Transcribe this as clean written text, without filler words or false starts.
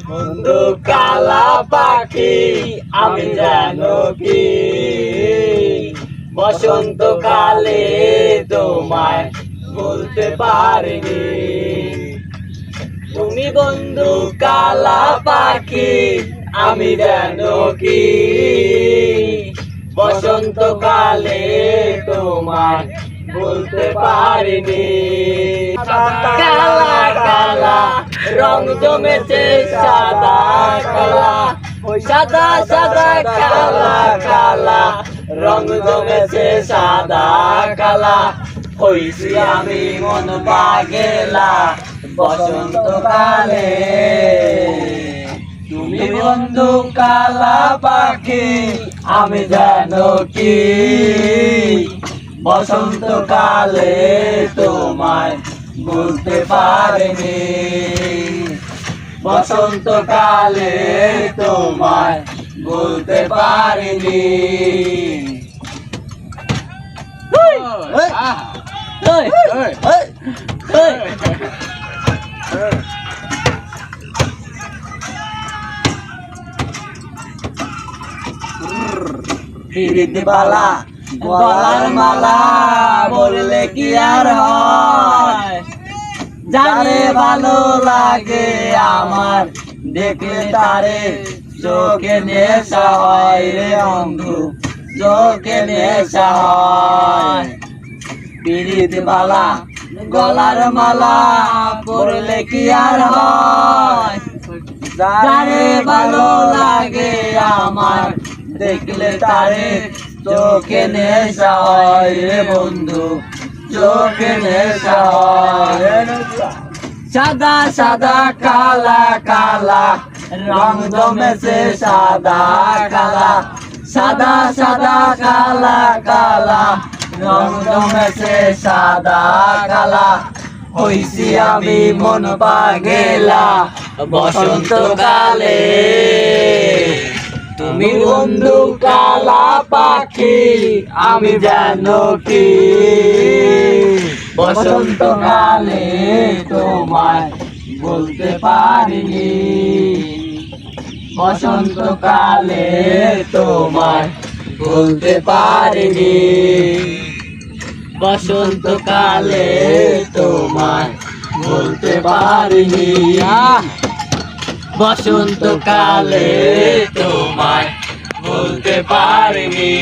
বন্ধু কালা পাখি আমি জানো কি বসন্তকালে তোমায় বলতে পারিনি। তুমি বন্ধু কালা পাখি আমি জানো কি বসন্তকালে তোমায় বলতে পারিনি। কালা কালা রং জমেছে সাদা কালা, সাদা সাদা কালা কালা রং জমেছে সাদা কালা। হইছি আমি মন পাগেলা বসন্তকালে। তুমি বন্ধু কালা পাখি আমি জানো কি বসন্তকালে তোমায় বলতে পারিনি। বসন্তকালে তোমায় বলতে পারিনি। বালা গলার মালা বললে কি আর হয়, জানে ভালো লাগে আমার দেখলে তারে চোখে নেশা হয় রে বন্ধু, চোখে নেশা হয়। পিরিত বালা গলার মালা পরলে কি আর হয়, জানে ভালো লাগে আমার দেখলে তারে চোখে নেশা হয় রে বন্ধু, চোখে নেশা হয়। সাদা সাদা কালা কালা রং জমেছে সাদা কালা, সাদা সাদা কালা কালা রং জমেছে সাদা কালা। হইছি আমি মন পাগেলা বসন্তকালে। তুমি বন্ধু কালা পাখি আমি জানো কি বসন্তকালে তোমায় বলতে পারিনি। বসন্তকালে তোমায় বলতে পারিনি। বসন্তকালে তোমায় বলতে পারিনি। বসন্তকালে তোমায় বলতে পারিনি।